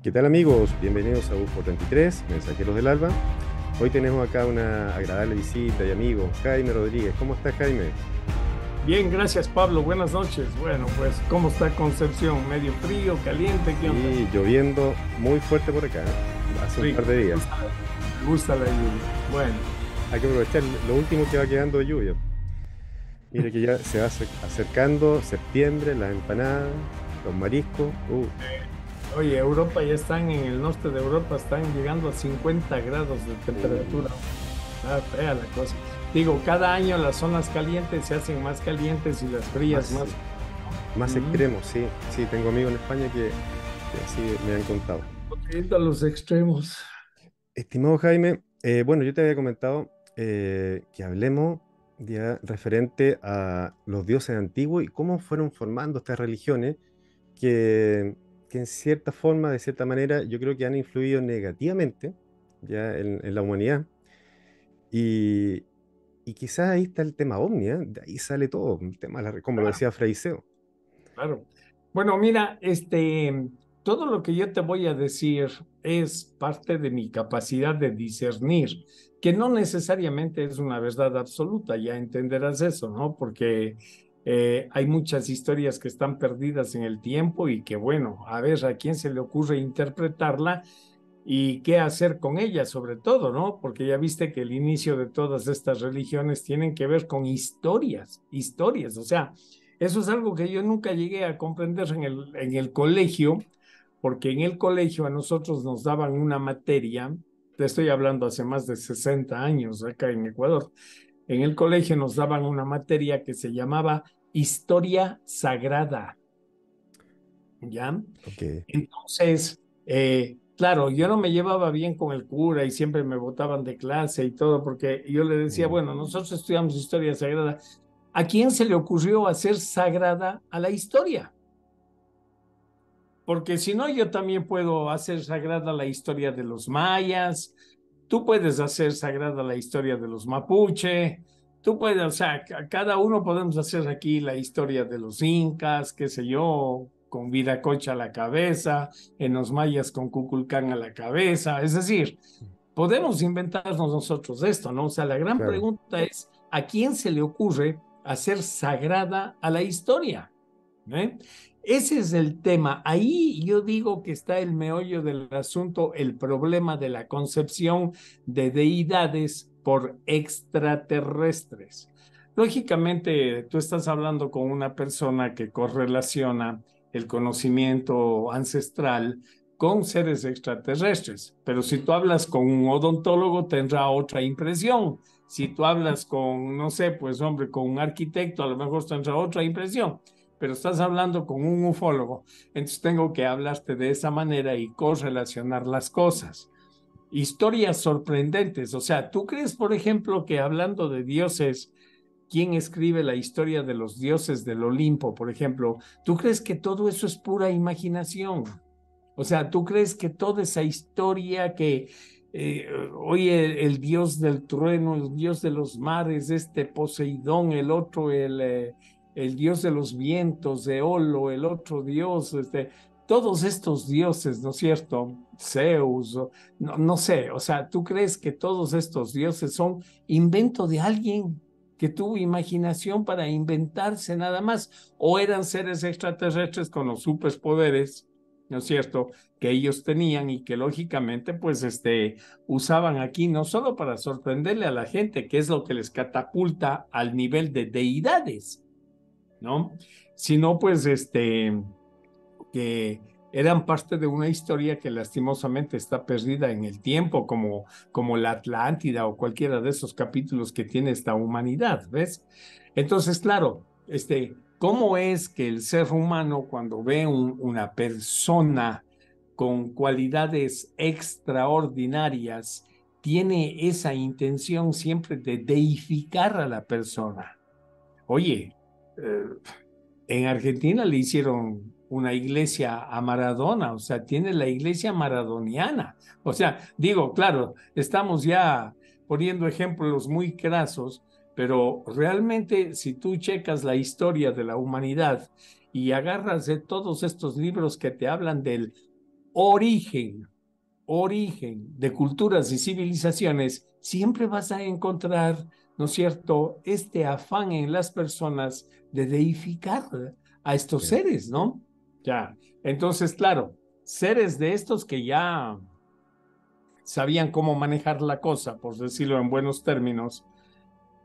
¿Qué tal amigos? Bienvenidos a UFO 33, Mensajeros del Alba. Hoy tenemos acá una agradable visita y amigo, Jaime Rodríguez. ¿Cómo está Jaime? Bien, gracias Pablo, buenas noches. Bueno, pues, ¿cómo está Concepción? ¿Medio frío, caliente? ¿Qué onda? Sí, lloviendo muy fuerte por acá, hace un par Rico, de días. me gusta la lluvia. Bueno, Hay que aprovechar lo último que va quedando de lluvia. Mire que ya se va acercando septiembre, las empanadas, los mariscos. oye, Europa ya están, en el norte de Europa están llegando a 50 grados de temperatura. Uh, Está fea la cosa. Digo, cada año las zonas calientes se hacen más calientes y las frías más, más. más Mm, extremos, sí. Sí, tengo amigos en España que así me han contado. Yendo a los extremos. Estimado Jaime, bueno, yo te había comentado que hablemos ya referente a los dioses antiguos y cómo fueron formando estas religiones que en cierta forma, de cierta manera, yo creo que han influido negativamente ya en la humanidad. Y, y quizás ahí está el tema ovni, ¿eh? De ahí sale todo, el tema, como lo decía Fraiseo. Claro. Bueno, mira, todo lo que yo te voy a decir es parte de mi capacidad de discernir, que no necesariamente es una verdad absoluta, ya entenderás eso, ¿no? Porque hay muchas historias que están perdidas en el tiempo y que, bueno, a ver a quién se le ocurre interpretarla y qué hacer con ella, sobre todo, ¿no? Porque ya viste que el inicio de todas estas religiones tienen que ver con historias, o sea, eso es algo que yo nunca llegué a comprender en el colegio, porque en el colegio a nosotros nos daban una materia, te estoy hablando hace más de 60 años acá en Ecuador, en el colegio nos daban una materia que se llamaba Historia Sagrada, ¿ya? Ok. Entonces, claro, yo no me llevaba bien con el cura y siempre me botaban de clase y todo, porque yo le decía, Mm, bueno, nosotros estudiamos historia sagrada. ¿A quién se le ocurrió hacer sagrada a la historia? Porque si no, yo también puedo hacer sagrada la historia de los mayas, tú puedes hacer sagrada la historia de los mapuche, tú puedes, o sea, cada uno podemos hacer aquí la historia de los incas, qué sé yo, con Viracocha a la cabeza, en los mayas con Kukulcán a la cabeza, es decir, podemos inventarnos nosotros esto, ¿no? O sea, la gran claro, pregunta es, ¿a quién se le ocurre hacer sagrada a la historia? ¿Eh? Ese es el tema. Ahí yo digo que está el meollo del asunto, el problema de la concepción de deidades por extraterrestres. Lógicamente, tú estás hablando con una persona que correlaciona el conocimiento ancestral con seres extraterrestres, pero si tú hablas con un odontólogo tendrá otra impresión. Si tú hablas con, no sé, pues hombre, con un arquitecto, a lo mejor tendrá otra impresión, pero estás hablando con un ufólogo, entonces tengo que hablarte de esa manera y correlacionar las cosas. Historias sorprendentes, o sea, ¿tú crees, por ejemplo, que hablando de dioses, quién escribe la historia de los dioses del Olimpo, por ejemplo, ¿tú crees que todo eso es pura imaginación? O sea, ¿tú crees que toda esa historia que, oye, el dios del trueno, el dios de los mares, este Poseidón, el otro, el dios de los vientos, Eolo, el otro dios, todos estos dioses, ¿no es cierto? Zeus, no, no sé, o sea, ¿tú crees que todos estos dioses son invento de alguien que tuvo imaginación para inventarse nada más? ¿O eran seres extraterrestres con los superpoderes? ¿No es cierto? Que ellos tenían y que lógicamente pues usaban aquí no solo para sorprenderle a la gente, que es lo que les catapulta al nivel de deidades, ¿no? Sino pues que eran parte de una historia que lastimosamente está perdida en el tiempo, como la Atlántida o cualquiera de esos capítulos que tiene esta humanidad, ¿ves? Entonces, claro, ¿cómo es que el ser humano cuando ve una persona con cualidades extraordinarias tiene esa intención siempre de deificar a la persona? Oye, eh, en Argentina le hicieron una iglesia a Maradona, o sea, tiene la iglesia maradoniana. O sea, digo, claro, estamos ya poniendo ejemplos muy crasos, pero realmente si tú checas la historia de la humanidad y agarras de todos estos libros que te hablan del origen, origen de culturas y civilizaciones, siempre vas a encontrar, ¿no es cierto?, este afán en las personas de deificar a estos Bien. seres, ¿no? Ya, entonces, claro, seres de estos que ya sabían cómo manejar la cosa, por decirlo en buenos términos,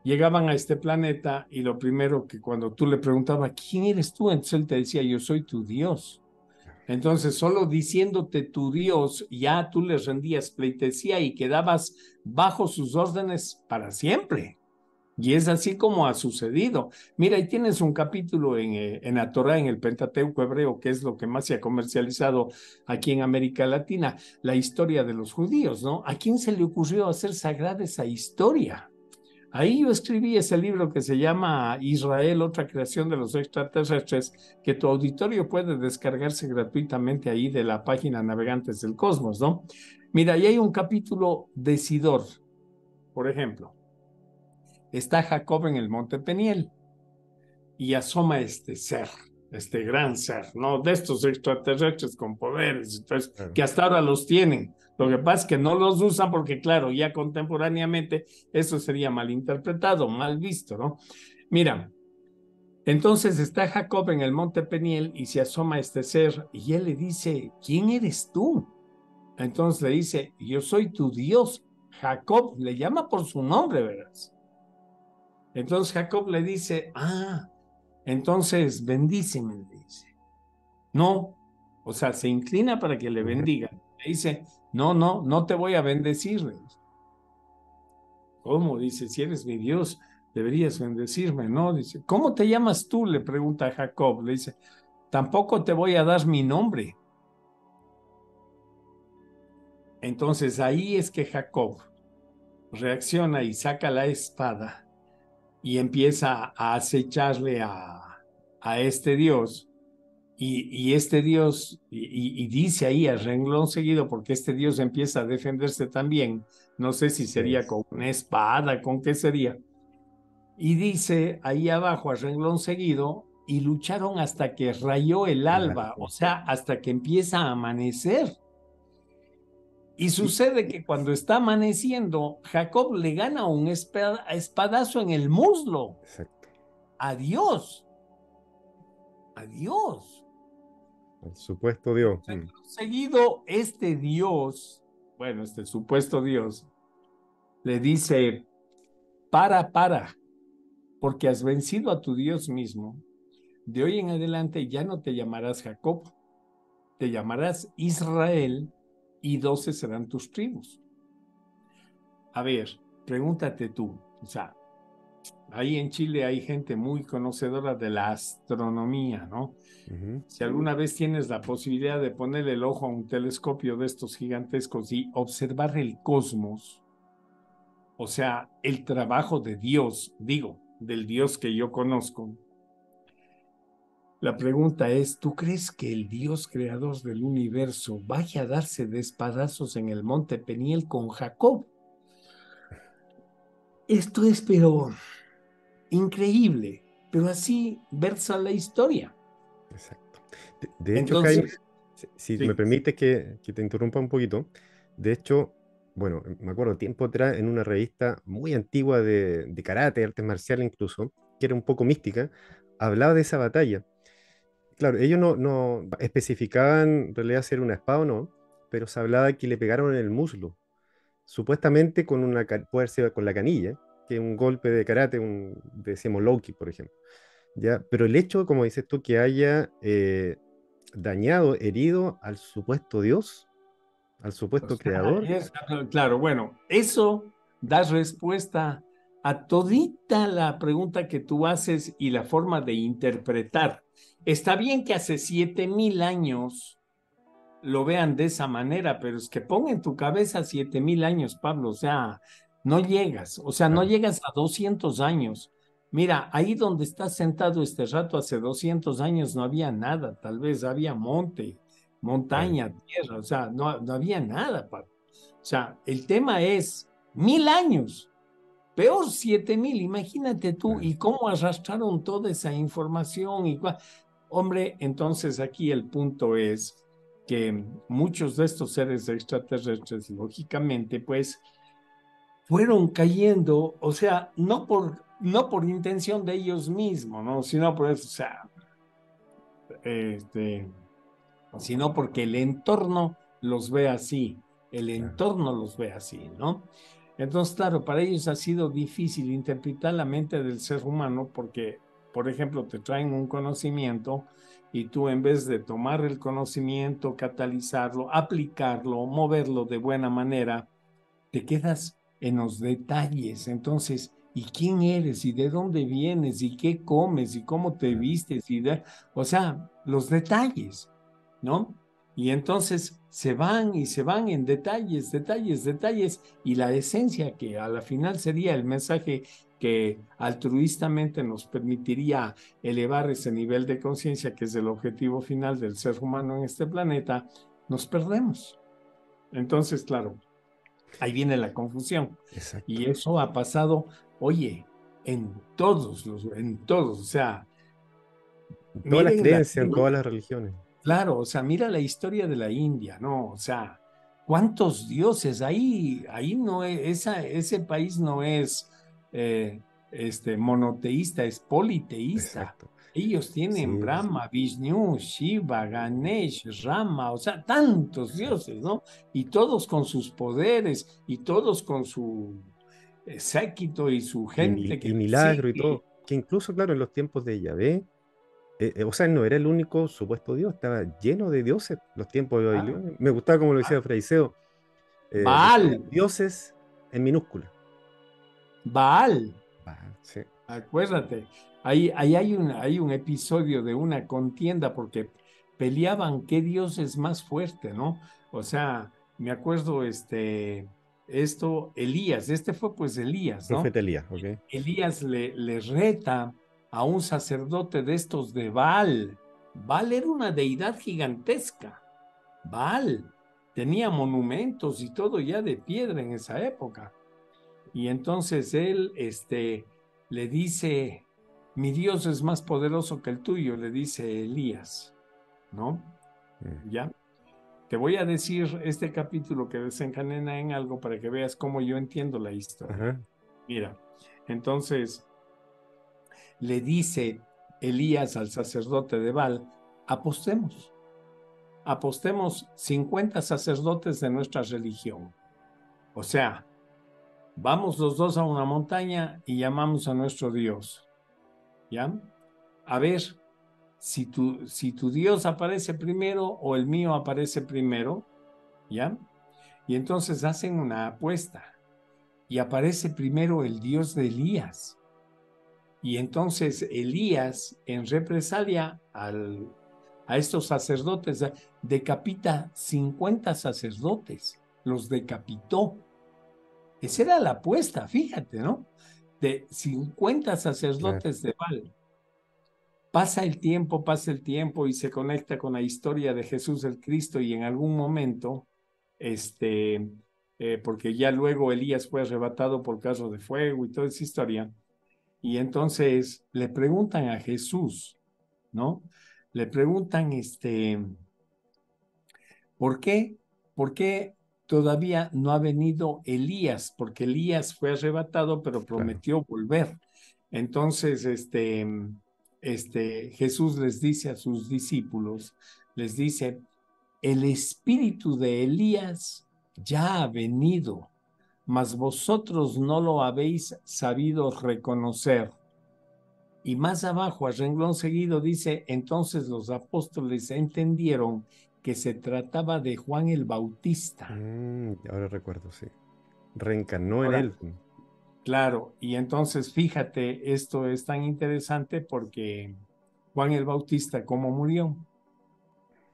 llegaban a este planeta y lo primero que cuando tú le preguntabas, ¿quién eres tú? Entonces él te decía, yo soy tu Dios. Entonces, solo diciéndote tu Dios, ya tú les rendías pleitesía y quedabas bajo sus órdenes para siempre. Y es así como ha sucedido. Mira, ahí tienes un capítulo en la Torá, en el Pentateuco hebreo, que es lo que más se ha comercializado aquí en América Latina, la historia de los judíos, ¿no? ¿A quién se le ocurrió hacer sagrada esa historia? Ahí yo escribí ese libro que se llama Israel, otra creación de los extraterrestres, que tu auditorio puede descargarse gratuitamente ahí de la página Navegantes del Cosmos, ¿no? Mira, ahí hay un capítulo de Sidor, por ejemplo. Está Jacob en el Monte Peniel y asoma este ser, este gran ser, ¿no? De estos extraterrestres con poderes, entonces, Claro. que hasta ahora los tienen. Lo que pasa es que no los usan porque, claro, ya contemporáneamente eso sería mal interpretado, mal visto, ¿no? Mira, entonces está Jacob en el Monte Peniel y se asoma este ser y él le dice, ¿quién eres tú? Entonces le dice, yo soy tu Dios. Jacob le llama por su nombre, verás. Entonces Jacob le dice, entonces bendíceme, le dice. No, o sea, se inclina para que le Ujú. bendiga. Le dice, no, no, no te voy a bendecir. Le dice. ¿Cómo? Dice, si eres mi Dios, deberías bendecirme, ¿no? Dice, ¿cómo te llamas tú? Le pregunta a Jacob. Le dice, tampoco te voy a dar mi nombre. Entonces ahí es que Jacob reacciona y saca la espada y empieza a acecharle a este Dios. Y este Dios, y dice ahí a renglón seguido, porque este Dios empieza a defenderse también, no sé si Así sería es. con una espada, con qué sería, y dice ahí abajo a renglón seguido, y lucharon hasta que rayó el El alba, o alba. sea, hasta que empieza a amanecer. Y Y, sucede que cuando está amaneciendo, Jacob le gana un espadazo en el muslo. exacto. Adiós, adiós. El supuesto Dios. Mm. Seguido, este Dios, bueno, este supuesto Dios, le dice, para, porque has vencido a tu Dios mismo. De hoy en adelante ya no te llamarás Jacob, te llamarás Israel y 12 serán tus tribus. A ver, pregúntate tú, o sea, ahí en Chile hay gente muy conocedora de la astronomía, ¿no? Ujú. Si alguna vez tienes la posibilidad de poner el ojo a un telescopio de estos gigantescos y observar el cosmos, o sea, el trabajo de Dios, digo, del Dios que yo conozco. La pregunta es, ¿tú crees que el Dios creador del universo vaya a darse de espadazos en el monte Peniel con Jacob? Esto es, pero increíble, pero así versa la historia. Exacto. De hecho, Jaime, Entonces, si me sí, permites que te interrumpa un poquito, de hecho, bueno, me acuerdo tiempo atrás en una revista muy antigua de karate, artes marciales incluso, que era un poco mística, hablaba de esa batalla. Claro, ellos no especificaban en realidad si era una espada o no, pero se hablaba que le pegaron en el muslo, supuestamente con puede ser con la canilla, que es un golpe de karate, decíamos low kick, por ejemplo. ¿Ya? Pero el hecho, como dices tú, que haya dañado, herido al supuesto Dios, al o supuesto sea, creador. claro, bueno, eso da respuesta a todita la pregunta que tú haces y la forma de interpretar. Está bien que hace 7,000 años lo vean de esa manera, pero es que pon en tu cabeza 7,000 años, Pablo, o sea, no Claro, llegas a 200 años. Mira, ahí donde estás sentado este rato, hace 200 años no había nada, tal vez había monte, claro, montaña, tierra, o sea, no había nada, Pablo. O sea, el tema es 1,000 años, peor 7,000, imagínate tú, claro. y cómo arrastraron toda esa información. Hombre, entonces aquí el punto es que muchos de estos seres extraterrestres, lógicamente, pues fueron cayendo, o sea, no por intención de ellos mismos, ¿no? Sino por eso, o sea, este, sino porque el entorno los ve así, el Claro, entorno los ve así, ¿no? Entonces, claro, para ellos ha sido difícil interpretar la mente del ser humano porque, por ejemplo, te traen un conocimiento y tú en vez de tomar el conocimiento, catalizarlo, aplicarlo, moverlo de buena manera, te quedas en los detalles. Entonces, ¿y quién eres? ¿Y de dónde vienes? ¿Y qué comes? ¿Y cómo te claro. vistes? O sea, los detalles, ¿no? Y entonces se van y se van en detalles, detalles, detalles, y la esencia que a la final sería el mensaje que altruistamente nos permitiría elevar ese nivel de conciencia, que es el objetivo final del ser humano en este planeta, nos perdemos. Entonces, claro, ahí viene la confusión. Exacto. Y eso ha pasado, oye, en todos, o sea, Todas las miren creencias, en todas las religiones. claro, o sea, mira la historia de la India, ¿no? O sea, ¿cuántos dioses? Ahí no es, ese país no es monoteísta, es politeísta. Exacto. Ellos tienen Sí, Brahma, Vishnu, Shiva, Ganesh, Rama, o sea, tantos exacto. dioses, ¿no? Y todos con sus poderes y todos con su séquito y su gente que Y les milagro y sigue. todo. Que incluso, claro, en los tiempos de Yahvé, o sea, no era el único supuesto Dios, estaba lleno de dioses, los tiempos de Claro. Babilonia. Me gustaba como lo decía Fraiseo, decía Baal, dioses en minúscula. Baal. Sí, Acuérdate, ahí hay un episodio de una contienda porque peleaban qué dios es más fuerte, ¿no? O sea, me acuerdo, Elías, fue pues Elías, ¿no? profeta Elías, ¿ok? Elías le reta a un sacerdote de estos de Baal. Baal era una deidad gigantesca. Baal tenía monumentos y todo ya de piedra en esa época. Y entonces él, le dice, mi Dios es más poderoso que el tuyo, le dice Elías, ¿no? Mm. Ya. Te voy a decir este capítulo que desencadena en algo para que veas cómo yo entiendo la historia. Ajá. Mira, entonces le dice Elías al sacerdote de Baal, apostemos, apostemos 50 sacerdotes de nuestra religión. O sea, vamos los dos a una montaña y llamamos a nuestro Dios. ¿Ya? A ver si tu Dios aparece primero o el mío aparece primero, ¿ya? Y entonces hacen una apuesta y aparece primero el Dios de Elías. Y entonces Elías, en represalia a estos sacerdotes, decapita 50 sacerdotes, los decapitó. Esa era la apuesta, fíjate, ¿no? De 50 Claro. sacerdotes de Baal. Pasa el tiempo y se conecta con la historia de Jesús el Cristo y en algún momento, este, porque ya luego Elías fue arrebatado por carro de fuego y toda esa historia, y entonces le preguntan a Jesús, ¿no? Le preguntan, ¿por qué? ¿Por qué todavía no ha venido Elías? Porque Elías fue arrebatado, pero Claro. prometió volver. Entonces, Jesús les dice a sus discípulos, les dice, el espíritu de Elías ya ha venido, mas vosotros no lo habéis sabido reconocer. Y más abajo, a renglón seguido, dice, entonces los apóstoles entendieron que se trataba de Juan el Bautista. Ahora recuerdo, sí. Reencarnó en Ahora, él. claro, y entonces fíjate, esto es tan interesante porque Juan el Bautista, ¿cómo murió?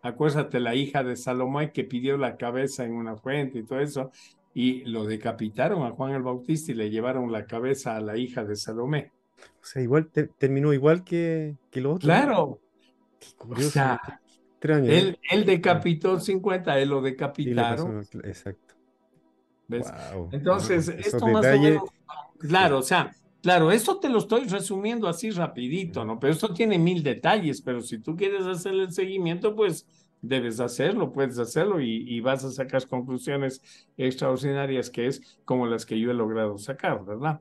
Acuérdate, la hija de Salomé que pidió la cabeza en una fuente y todo eso, y lo decapitaron a Juan el Bautista y le llevaron la cabeza a la hija de Salomé. O sea, igual terminó igual que lo otro. Claro, Qué o sea, curioso, qué extraño, ¿eh? él Sí. decapitó 50, él lo Y le pasó, decapitaron, exacto. ¿ves? Wow. Entonces, Esos esto más o detalles. menos, Sí, claro, o sea, claro, esto te lo estoy resumiendo así rapidito, ¿no? Pero esto tiene 1000 detalles, pero si tú quieres hacer el seguimiento, pues debes hacerlo, puedes hacerlo y vas a sacar conclusiones extraordinarias que es como las que yo he logrado sacar, ¿verdad?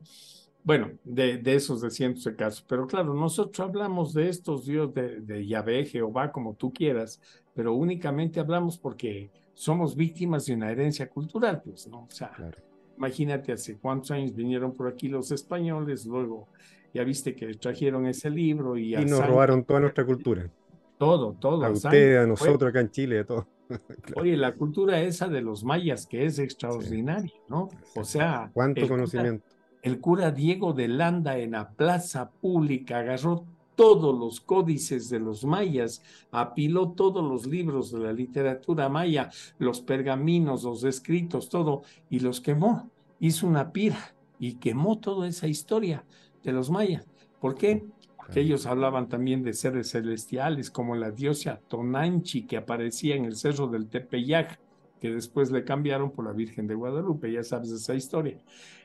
Bueno, de esos de cientos de casos. Pero claro, nosotros hablamos de estos dios de Yahvé, Jehová, como tú quieras, pero únicamente hablamos porque somos víctimas de una herencia cultural, pues, ¿no? O sea, Claro. imagínate hace cuántos años vinieron por aquí los españoles, luego ya viste que trajeron ese libro y Y a nos sangre, robaron toda nuestra cultura. todo, A a sangre. ustedes, a nosotros acá en Chile, a todos. Claro. Oye, la cultura esa de los mayas, que es Sí, extraordinaria, ¿no? O sí. sea, ¿Cuánto conocimiento? el cura Diego de Landa en la plaza pública agarró todos los códices de los mayas, apiló todos los libros de la literatura maya, los pergaminos, los escritos, todo, y los quemó. Hizo una pira y quemó toda esa historia de los mayas. ¿Por qué? Porque Claro. ellos hablaban también de seres celestiales, como la diosa Tonanchi, que aparecía en el cerro del Tepeyac, que después le cambiaron por la Virgen de Guadalupe, ya sabes esa historia.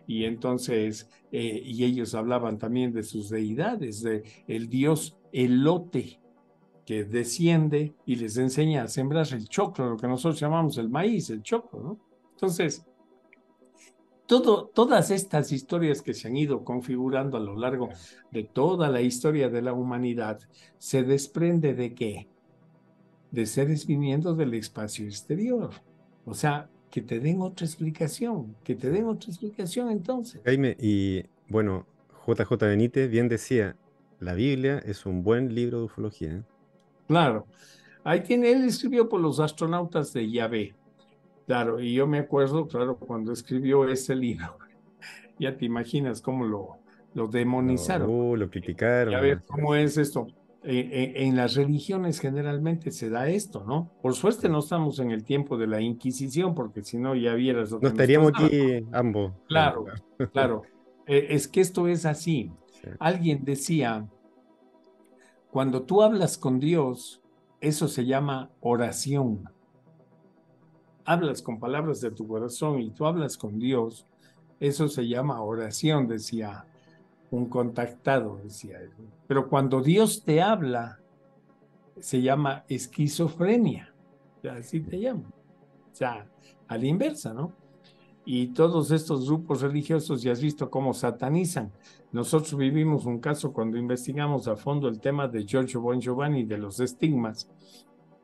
Y entonces, y ellos hablaban también de sus deidades, de el dios Elote, que desciende y les enseña a sembrar el choclo, lo que nosotros llamamos el maíz, el choclo, ¿no? Entonces, todas estas historias que se han ido configurando a lo largo de toda la historia de la humanidad, se desprende de qué? De seres viniendo del espacio exterior. O sea, que te den otra explicación, que te Sí. den otra explicación entonces. Jaime, y bueno, JJ Benítez bien decía, la Biblia es un buen libro de ufología. ¿Eh? Claro, ahí tiene, él escribió por los astronautas de Yahvé. Claro, y yo me acuerdo, claro, cuando escribió ese libro, ya te imaginas cómo lo demonizaron. Lo criticaron, Ya me ves imagino. cómo es esto. En las religiones generalmente se da esto, ¿no? Por suerte Sí. no estamos en el tiempo de la Inquisición, porque si no ya vieras lo No que nos estaríamos pasaba. aquí ambos, Jaime, Claro, claro. claro. Es que esto es así. Sí, Alguien decía, cuando tú hablas con Dios, eso se llama oración. Hablas con palabras de tu corazón y tú hablas con Dios, eso se llama oración, decía un contactado, decía él. Pero cuando Dios te habla, se llama esquizofrenia, así te llaman, o sea, a la inversa, ¿no? Y todos estos grupos religiosos ya has visto cómo satanizan. Nosotros vivimos un caso cuando investigamos a fondo el tema de Giorgio Bon Giovanni de los estigmas.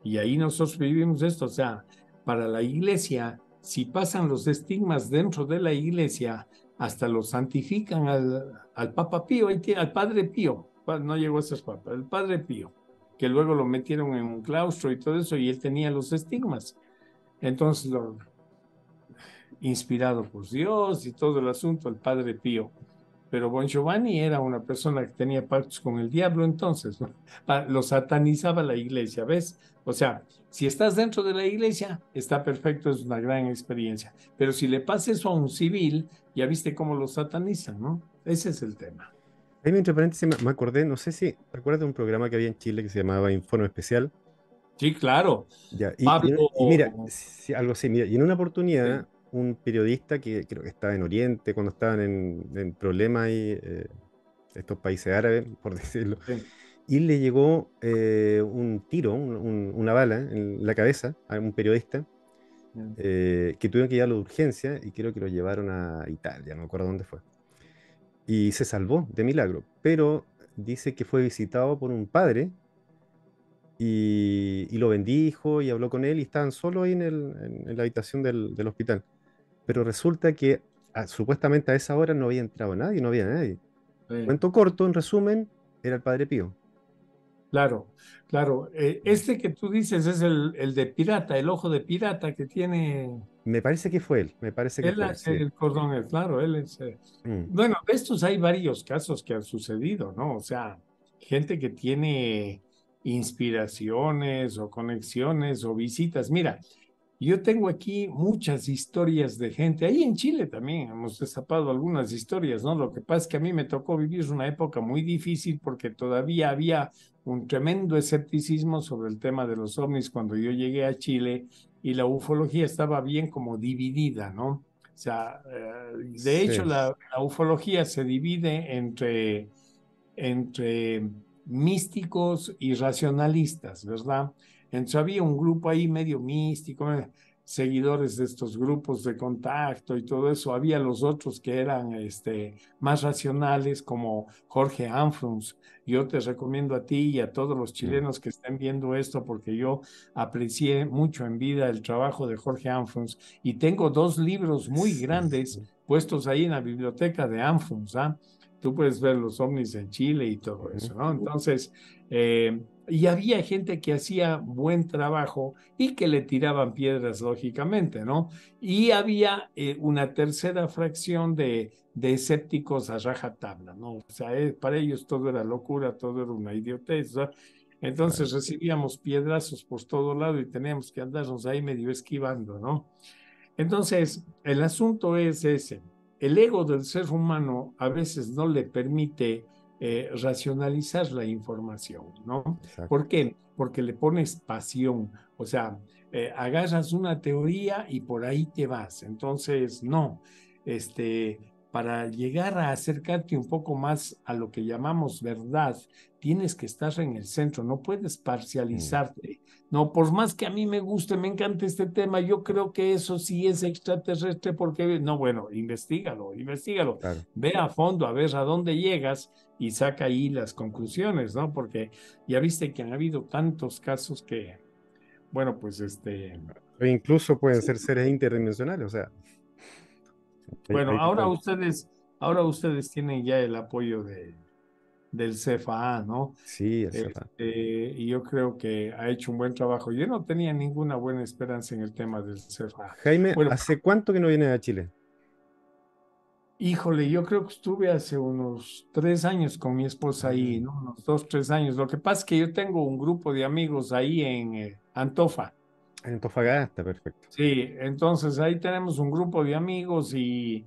Y ahí nosotros vivimos esto. O sea, para la iglesia, si pasan los estigmas dentro de la iglesia, hasta lo santifican al Papa Pío, al Padre Pío. No llegó a ser Papa, el Padre Pío, que luego lo metieron en un claustro y todo eso, y él tenía los estigmas. Entonces lo, inspirado por Dios y todo el asunto, el Padre Pío. Pero Bon Giovanni era una persona que tenía pactos con el diablo, entonces, ¿no? Lo satanizaba la iglesia, ¿ves? O sea, si estás dentro de la iglesia, está perfecto, es una gran experiencia. Pero si le pasa eso a un civil, ya viste cómo lo satanizan, ¿no? Ese es el tema. Jaime, entre paréntesis, me acordé, no sé si recuerdas de un programa que había en Chile que se llamaba Informe Especial. Sí, claro. Ya, Pablo, y mira, algo así, mira, y en una sí, oportunidad, un periodista que creo que estaba en Oriente, cuando estaban en problemas ahí, estos países árabes, por decirlo, sí, y le llegó un tiro, una bala en la cabeza a un periodista que tuvieron que llevarlo de urgencia y creo que lo llevaron a Italia, no me acuerdo dónde fue. Y se salvó de milagro, pero dice que fue visitado por un padre y lo bendijo y habló con él y estaban solo ahí en la habitación del hospital. Pero resulta que supuestamente a esa hora no había entrado nadie, no había nadie. sí. Cuento corto, en resumen, era el padre Pío. Claro, claro. Este que tú dices es el de pirata, el ojo de pirata que tiene. Me parece que fue él, me parece que Él fue él, hace sí. el cordón, claro, él es. Mm, Bueno, de estos hay varios casos que han sucedido, ¿no? O sea, gente que tiene inspiraciones o conexiones o visitas. Mira, yo tengo aquí muchas historias de gente, ahí en Chile también hemos destapado algunas historias, ¿no? Lo que pasa es que a mí me tocó vivir una época muy difícil porque todavía había un tremendo escepticismo sobre el tema de los ovnis cuando yo llegué a Chile y la ufología estaba bien como dividida, ¿no? O sea, de hecho sí, la ufología se divide entre místicos y racionalistas, ¿verdad? Entonces había un grupo ahí medio místico, seguidores de estos grupos de contacto y todo eso. Había los otros que eran más racionales, como Jorge Anfrunz. Yo te recomiendo a ti y a todos los Mm. chilenos que estén viendo esto, porque yo aprecié mucho en vida el trabajo de Jorge Anfrunz y tengo dos libros muy Sí, grandes sí. puestos ahí en la biblioteca de Anfrunz, ¿ah? Tú puedes ver los ovnis en Chile y todo Ujú. eso, ¿no? Entonces, y había gente que hacía buen trabajo y que le tiraban piedras, lógicamente, ¿no? Y había una tercera fracción de escépticos a rajatabla, ¿no? O sea, para ellos todo era locura, todo era una idiotez, ¿no? Claro. Entonces recibíamos piedrazos por todo lado y teníamos que andarnos ahí medio esquivando, ¿no? Entonces, el asunto es ese. El ego del ser humano a veces no le permite racionalizar la información, ¿no? Exacto. ¿Por qué? Porque le pones pasión, o sea, agarras una teoría y por ahí te vas. Entonces, no, este, para llegar a acercarte un poco más a lo que llamamos verdad, tienes que estar en el centro, no puedes Mm. parcializarte. No, por más que a mí me guste, me encanta este tema, yo creo que eso sí es extraterrestre porque, no, bueno, investigalo, investigalo, Claro. ve a fondo a ver a dónde llegas y saca ahí las conclusiones, ¿no? Porque ya viste que han habido tantos casos que, bueno, pues O incluso pueden ser seres interdimensionales, o sea, bueno, hay diferentes. ahora ustedes tienen ya el apoyo del CFA, ¿no? Sí, el Cefa. Y yo creo que ha hecho un buen trabajo. Yo no tenía ninguna buena esperanza en el tema del CFA. Jaime, Bueno, ¿hace cuánto que no vienes a Chile? híjole, yo creo que estuve hace unos 3 años con mi esposa ahí, Ah, ¿no? Unos 2, 3 años. Lo que pasa es que yo tengo un grupo de amigos ahí en Antofa. en Antofagasta, perfecto. Sí, entonces ahí tenemos un grupo de amigos y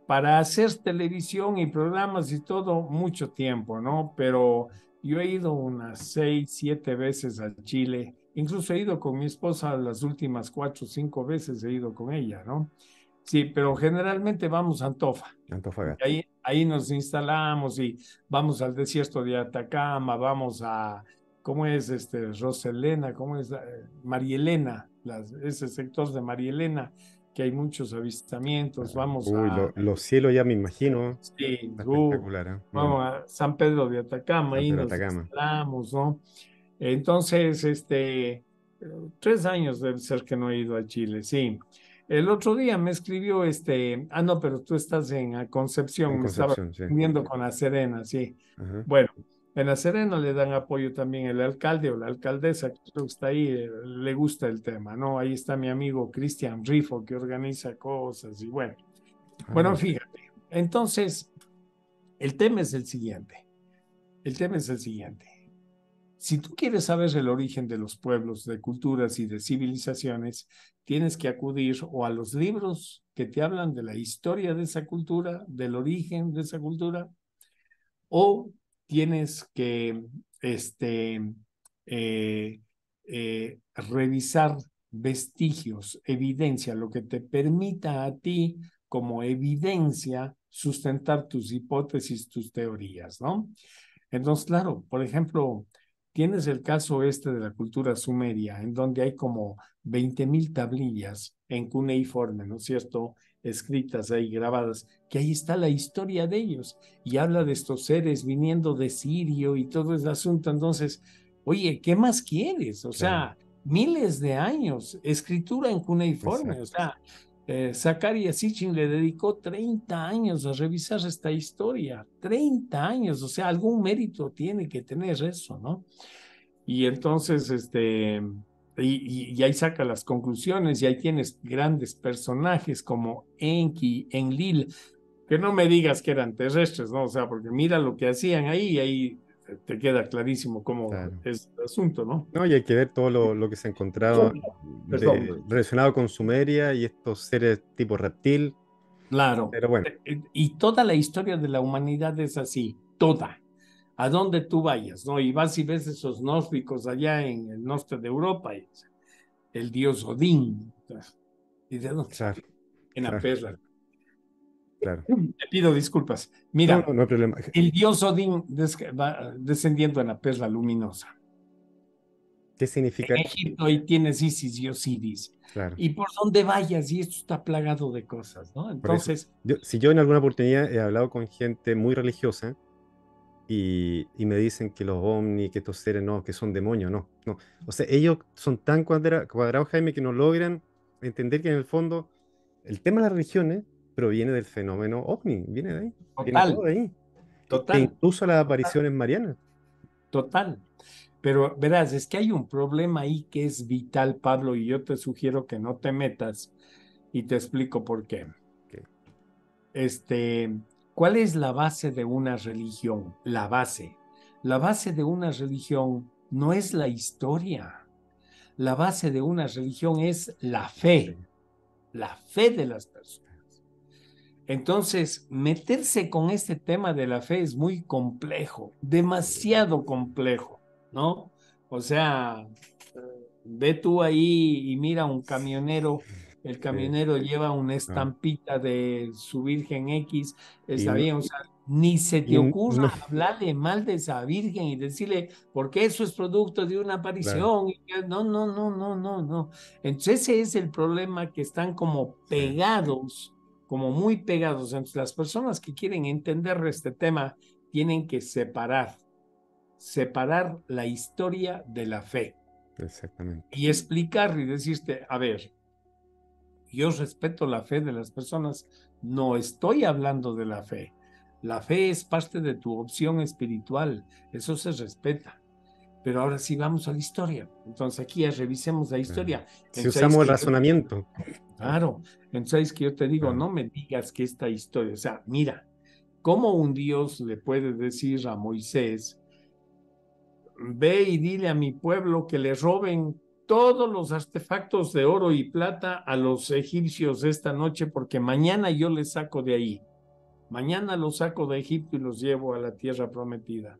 para hacer televisión y programas y todo, mucho tiempo, ¿no? Pero yo he ido unas 6, 7 veces a Chile. Incluso he ido con mi esposa las últimas 4, 5 veces he ido con ella, ¿no? Sí, pero generalmente vamos a Antofa. Antofagasta. Ahí nos instalamos y vamos al desierto de Atacama, vamos a, ¿cómo es Roselena? ¿Cómo es? María Elena, ese sector de María Elena, que hay muchos avistamientos, Ah, vamos uy, a, los cielos ya me imagino. sí, Está espectacular, ¿eh? Mm. vamos a San Pedro de Atacama, San ahí Pedro de nos Atacama. instalamos, ¿no? Entonces, 3 años debe ser que no he ido a Chile, sí. El otro día me escribió no, pero tú estás en En Concepción, me estaba Concepción, sí. viendo con La Serena, sí. Ajá. Bueno, en La Serena le dan apoyo también el alcalde o la alcaldesa, que creo que está ahí, le gusta el tema, ¿no? Ahí está mi amigo Cristian Rifo, que organiza cosas y bueno. Ah, Bueno, fíjate, entonces, el tema es el siguiente, el tema es el siguiente. Si tú quieres saber el origen de los pueblos, de culturas y de civilizaciones, tienes que acudir o a los libros que te hablan de la historia de esa cultura, del origen de esa cultura, o tienes que eh, revisar vestigios, evidencia, lo que te permita a ti como evidencia sustentar tus hipótesis, tus teorías, ¿no? Entonces, claro, por ejemplo, tienes el caso de la cultura sumeria, en donde hay como 20.000 tablillas en cuneiforme, ¿no es cierto? Escritas ahí, grabadas, que ahí está la historia de ellos y habla de estos seres viniendo de Sirio y todo ese asunto. Entonces, oye, ¿qué más quieres? O claro, sea, miles de años, escritura en cuneiforme, o exacto. sea, Zecharia Sitchin le dedicó 30 años a revisar esta historia, 30 años, o sea, algún mérito tiene que tener eso, ¿no? Y entonces, y ahí saca las conclusiones y ahí tienes grandes personajes como Enki, Enlil, que no me digas que eran terrestres, ¿no? O sea, porque mira lo que hacían ahí y ahí te queda clarísimo cómo Claro. es el asunto, ¿no? No, y hay que ver todo lo que se ha encontrado Perdón. relacionado con Sumeria y estos seres tipo reptil. Claro. Pero bueno, Y toda la historia de la humanidad es así, toda. A donde tú vayas, ¿no? Y vas y ves esos nórdicos allá en el norte de Europa, y el dios Odín. ¿Y de dónde claro, salió? En la claro, perla. claro. Te pido disculpas. No, Mira, no, no hay problema. el dios Odín va descendiendo en la perla luminosa. ¿Qué En significa? Egipto ahí tienes Isis y Osiris. Claro, Y por donde vayas, y esto está plagado de cosas, ¿no? por eso. Entonces, Si yo en alguna oportunidad he hablado con gente muy religiosa y me dicen que los ovnis, que estos seres no, que son demonios, no, no. O sea, ellos son tan cuadrados, Jaime, que no logran entender que en el fondo el tema de las religiones proviene del fenómeno ovni, viene de ahí, viene todo total, de ahí. E total, incluso las total, apariciones marianas. total. Pero verás, es que hay un problema ahí que es vital, Pablo, y yo te sugiero que no te metas y te explico por qué. Que, Este, ¿Cuál es la base de una religión? La base. La base de una religión no es la historia. La base de una religión es la fe de las personas. Entonces, meterse con este tema de la fe es muy complejo, demasiado complejo, ¿no? O sea, ve tú ahí y mira un camionero, el sí, camionero lleva una no. estampita de su Virgen X, Y está no, bien, o sea, ni se te ocurra no, hablarle mal de esa Virgen y decirle, porque eso es producto de una claro, aparición. No, no, no, no, no, no. Entonces ese es el problema, que están como sí, pegados, como muy pegados. Entonces las personas que quieren entender este tema tienen que separar la historia de la fe exactamente. y explicar y decirte, a ver, yo respeto la fe de las personas, no estoy hablando de la fe. La fe es parte de tu opción espiritual, eso se respeta. Pero ahora sí vamos a la historia. Entonces aquí ya revisemos la Claro. historia. Si Entonces usamos el que yo, razonamiento, claro, entonces que yo te digo, claro, no me digas que esta historia, o sea, mira, ¿cómo un Dios le puede decir a Moisés, ve y dile a mi pueblo que le roben todos los artefactos de oro y plata a los egipcios esta noche, porque mañana yo les saco de ahí? Mañana los saco de Egipto y los llevo a la tierra prometida.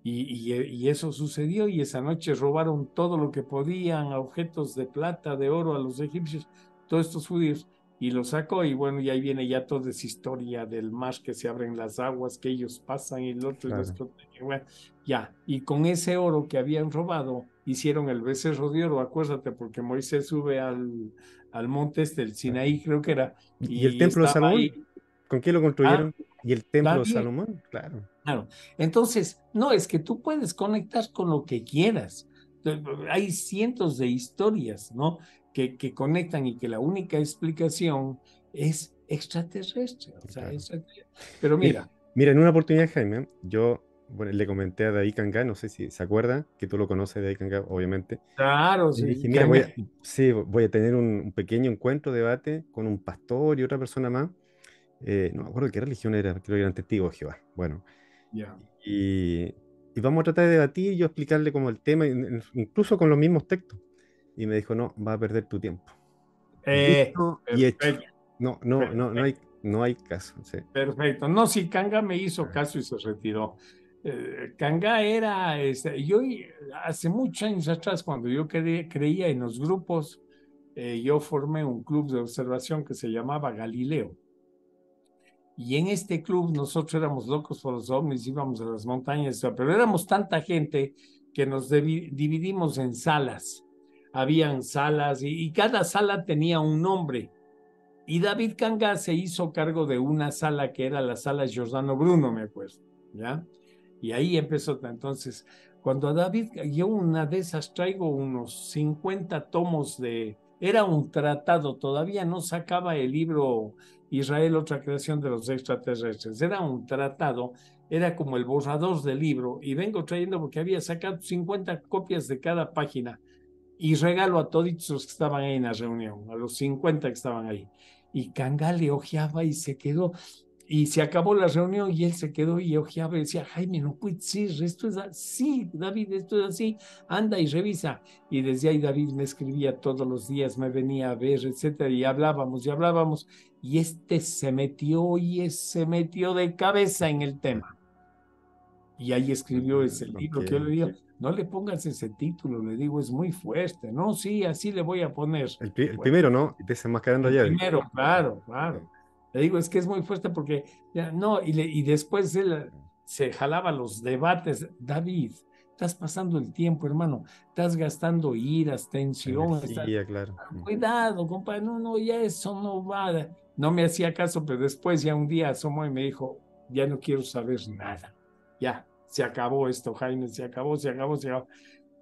Y eso sucedió, y esa noche robaron todo lo que podían, objetos de plata, de oro a los egipcios, todos estos judíos, y los sacó. Y bueno, y ahí viene ya toda esa historia del mar, que se abren las aguas, que ellos pasan y el otro y los claro. protegen. Bueno, ya, y con ese oro que habían robado, hicieron el becerro de oro, acuérdate, porque Moisés sube al monte del Sinaí, creo que era, Y el y templo de estaba ahí. Salomón? ¿Con qué lo Ah, construyeron? Y el templo de David. Salomón, claro, Claro. Entonces, no, es que tú puedes conectar con lo que quieras. Hay cientos de historias, ¿no? Que conectan, y que la única explicación es extraterrestre. O sea, claro. pero Mira, mira, mira, en una oportunidad, Jaime, yo bueno, le comenté a David Cangá, no sé si se acuerda, que tú lo conoces, David Cangá, obviamente. claro, Le sí, dije, mira, Kanga. sí, voy a tener un pequeño encuentro, debate con un pastor y otra persona más. No me acuerdo qué religión era, creo que eran testigos de Jehová. Bueno, Ya. y, y vamos a tratar de debatir y yo explicarle como el tema, incluso con los mismos textos. Y me dijo, no, va a perder tu tiempo. Dicho y hecho. Perfecto, No, no, no, perfecto. no hay caso. Sí, Perfecto. No, sí, Kanga me hizo ah, caso y se retiró. Kanga era, yo hace muchos años atrás, cuando yo creía en los grupos, yo formé un club de observación que se llamaba Galileo. Y en este club nosotros éramos locos por los ovnis, íbamos a las montañas, pero éramos tanta gente que nos dividimos en salas. Habían salas, y cada sala tenía un nombre. Y David Kanga se hizo cargo de una sala que era la sala Giordano Bruno, me acuerdo, ¿ya? Y ahí empezó. Entonces, cuando a David, yo una de esas traigo unos 50 tomos era un tratado, todavía no sacaba el libro Israel, otra creación de los extraterrestres, era un tratado, era como el borrador del libro, y vengo trayendo porque había sacado 50 copias de cada página, y regalo a todos los que estaban ahí en la reunión, a los 50 que estaban ahí. Y Kanga le ojeaba y se quedó, y se acabó la reunión y él se quedó y ojeaba y decía, Jaime, no puede ser, esto es así, David, esto es así, anda y revisa. Y desde ahí David me escribía todos los días, me venía a ver, etcétera, y hablábamos, y se metió de cabeza en el ah, tema. Y ahí escribió ese ok. libro que yo le digo, no le pongas ese título, le digo, es muy fuerte. No, sí, así le voy a poner. El Bueno, primero, ¿no? Desenmascarando el llave. primero, claro, Sí, claro. Le digo, es que es muy fuerte porque, ya, no, y después él se jalaba los debates. David, estás pasando el tiempo, hermano, estás gastando iras, tensión, Energía, claro. cuidado, compadre, no, no, ya eso no va. No me hacía caso, pero después ya un día asomó y me dijo, ya no quiero saber nada. Ya, se acabó esto, Jaime, se acabó, se acabó, se acabó.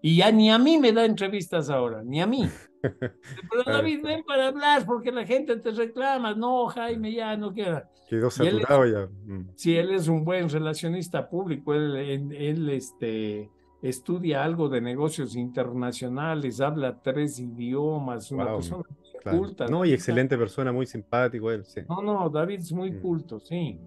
Y ya ni a mí me da entrevistas ahora, ni a mí. Pero Claro, David, ven para hablar porque la gente te reclama. No, claro. Jaime, ya no quiero. Quedó Y él saturado es, ya. sí, él es un buen relacionista público. Él estudia algo de negocios internacionales, habla 3 idiomas, una Wow, persona claro. culta, No, y David. excelente persona, muy simpático él, sí. No, no, David es muy Mm. culto, sí.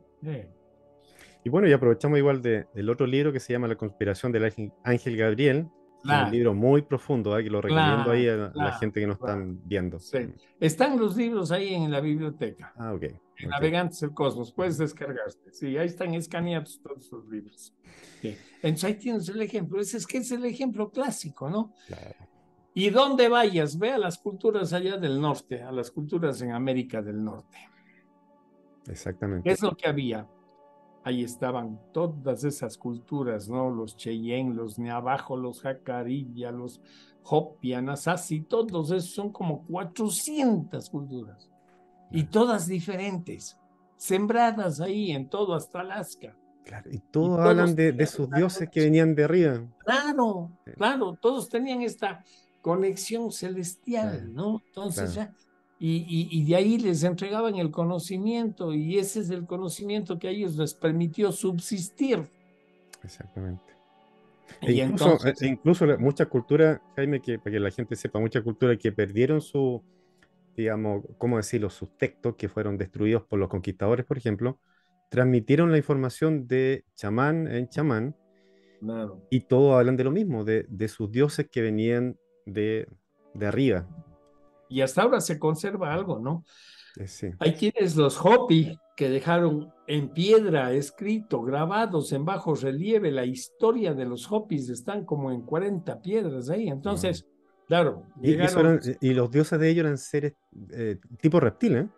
Y bueno, y aprovechamos igual del otro libro que se llama La conspiración del Ángel Gabriel, que es un Claro, libro muy profundo, que lo recomiendo ahí claro, a la claro, gente que nos claro. están viendo. Sí. Están los libros ahí en la biblioteca. Ah, ok, ok. Navegantes del Cosmos, puedes Ujú. descargarte. Sí, ahí están escaneados todos los libros. Sí. Entonces ahí tienes el ejemplo. Ese es que es el ejemplo clásico, ¿no? Claro, Y donde vayas, ve a las culturas allá del norte, a las culturas en América del Norte. ¿Qué exactamente. es lo que había? Ahí estaban todas esas culturas, ¿no? Los Cheyenne, los Navajo, los Jacarilla, los Hopi, Anasazi, todos esos son como 400 culturas. Y Claro, todas diferentes, sembradas ahí en todo, hasta Alaska. claro. Y Y todos hablan todos de tenían sus una dioses que conexión. venían de arriba. Claro, Sí, claro, todos tenían esta conexión celestial, claro, ¿no? Entonces claro, ya, y de ahí les entregaban el conocimiento, y ese es el conocimiento que a ellos les permitió subsistir. exactamente. Y entonces, Incluso muchas culturas, Jaime, que para que la gente sepa, muchas culturas que perdieron su, digamos, ¿cómo decirlo?, sus textos que fueron destruidos por los conquistadores, por ejemplo, transmitieron la información de chamán en chamán claro. y todos hablan de lo mismo, de sus dioses que venían de arriba. Y hasta ahora se conserva algo, ¿no? Sí, Ahí tienes los Hopi que dejaron en piedra escrito, grabados en bajo relieve, la historia de los Hopis están como en 40 piedras ahí. wow. Entonces, claro, Y eso llegaron y los dioses de ellos eran seres tipo reptil, ¿eh?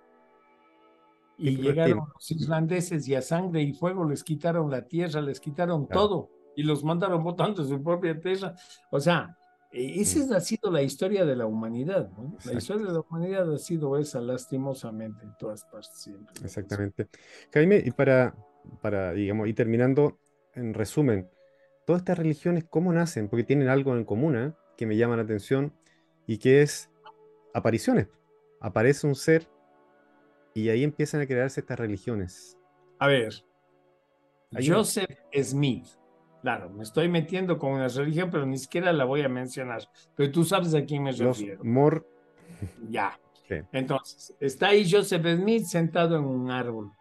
y Tipo llegaron reptil. los islandeses y a sangre y fuego les quitaron la tierra, les quitaron Claro. todo y los mandaron botando su propia tierra. O sea, Mm, esa ha sido la historia de la humanidad, ¿no? La exacto, historia de la humanidad ha sido esa, lastimosamente, en todas partes siempre lo que es. exactamente. Jaime, y para, digamos, ir terminando, en resumen, todas estas religiones, ¿cómo nacen? Porque tienen algo en común, ¿eh? Que me llama la atención y que es apariciones. Aparece un ser y ahí empiezan a crearse estas religiones. A ver, Hay una, Joseph Smith. Claro, me estoy metiendo con una religión, pero ni siquiera la voy a mencionar. Pero tú sabes a quién me los refiero. Mor, Ya. sí, Entonces, está ahí Joseph Smith sentado en un árbol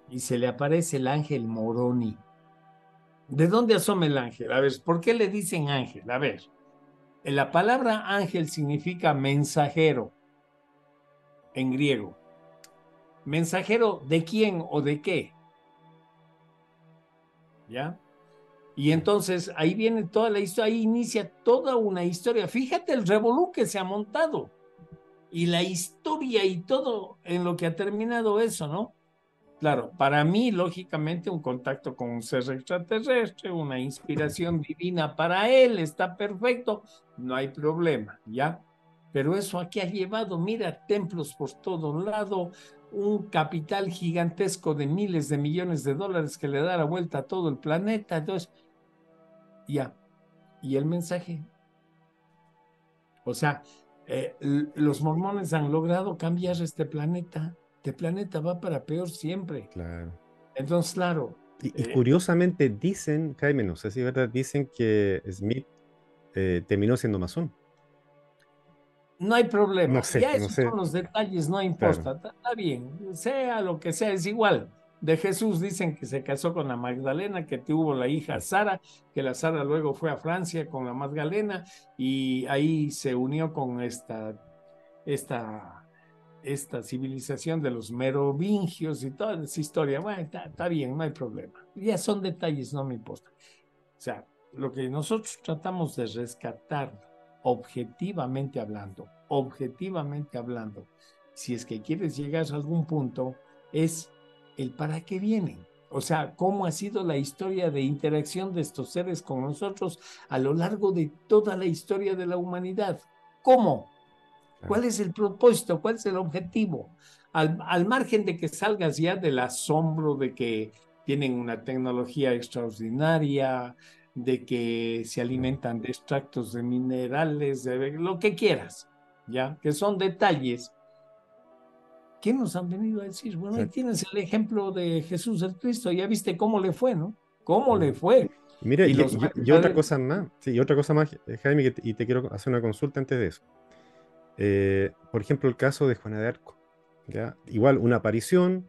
y se le aparece el ángel Moroni. ¿De dónde asoma el ángel? A ver, ¿por qué le dicen ángel? A ver, la palabra ángel significa mensajero en griego. ¿Mensajero de quién o de qué? ¿Ya? Y ya, entonces ahí viene toda la historia, ahí inicia toda una historia. Fíjate el revolú que se ha montado y la historia y todo en lo que ha terminado eso, ¿no? Claro, para mí, lógicamente, un contacto con un ser extraterrestre, una inspiración divina para él, está perfecto, no hay problema, ¿ya? Pero eso aquí ha llevado, mira, templos por todo lado, un capital gigantesco de miles de millones de dólares que le da la vuelta a todo el planeta, entonces, ya, y el mensaje. O sea, los mormones han logrado cambiar este planeta. Este planeta va para peor siempre. claro. Entonces, claro, Y curiosamente dicen, Jaime, no sé si es verdad, dicen que Smith terminó siendo masón. no hay No problema. sé, Ya no esos son sé, los detalles, no claro. importa. Está bien, sea lo que sea, es igual. De Jesús dicen que se casó con la Magdalena, que tuvo la hija Sara, que la Sara luego fue a Francia con la Magdalena y ahí se unió con esta, esta civilización de los merovingios y toda esa historia. Bueno, está bien, no hay problema. Ya son detalles, no me importa. O sea, lo que nosotros tratamos de rescatar objetivamente hablando, si es que quieres llegar a algún punto, es el para qué vienen. O sea, cómo ha sido la historia de interacción de estos seres con nosotros a lo largo de toda la historia de la humanidad. ¿Cómo? Claro. ¿Cuál es el propósito? ¿Cuál es el objetivo? Al margen de que salgas ya del asombro de que tienen una tecnología extraordinaria, de que se alimentan de extractos de minerales, de lo que quieras, ¿ya? Que son detalles. ¿Qué nos han venido a decir? Bueno, ahí Exacto. tienes el ejemplo de Jesús el Cristo, ya viste cómo le fue, ¿no? ¿Cómo le Mm. fue? Y mira, Y los y otra verdaderos, cosa más, sí, y otra cosa más, Jaime, y te quiero hacer una consulta antes de eso. Por ejemplo, el caso de Juana de Arco, ¿ya? Igual, una aparición,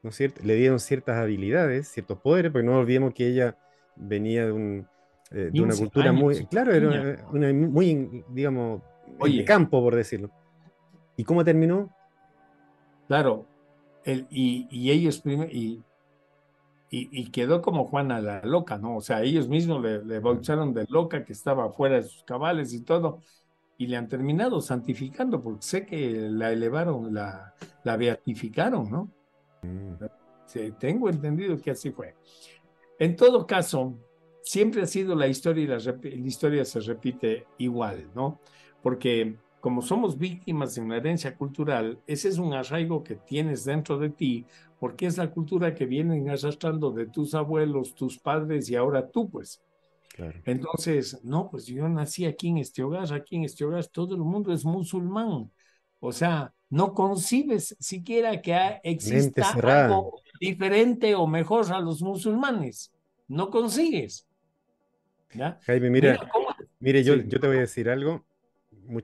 ¿no es cierto? Le dieron ciertas habilidades, ciertos poderes, porque no olvidemos que ella venía de una 15 cultura años, muy, claro, niña. era una muy, digamos, de Oye, campo, por decirlo. ¿Y cómo terminó? claro, y ellos primero, y quedó como Juana la loca, ¿no? O sea, ellos mismos le Claro. bautizaron de loca, que estaba fuera de sus cabales y todo, y le han terminado santificando, porque sé que la elevaron, la beatificaron, ¿no? Mm, Sí, tengo entendido que así fue. En todo caso, siempre ha sido la historia y la historia se repite igual, ¿no? Porque como somos víctimas de una herencia cultural, ese es un arraigo que tienes dentro de ti, porque es la cultura que vienen arrastrando de tus abuelos, tus padres y ahora tú, pues. claro. Entonces, no, pues yo nací aquí en este hogar, todo el mundo es musulmán. O sea, no concibes siquiera que Mente exista cerrada. algo diferente o mejor a los musulmanes. No consigues, ¿ya? Jaime, Mira mira, cómo. mire, Sí, yo te voy a decir algo,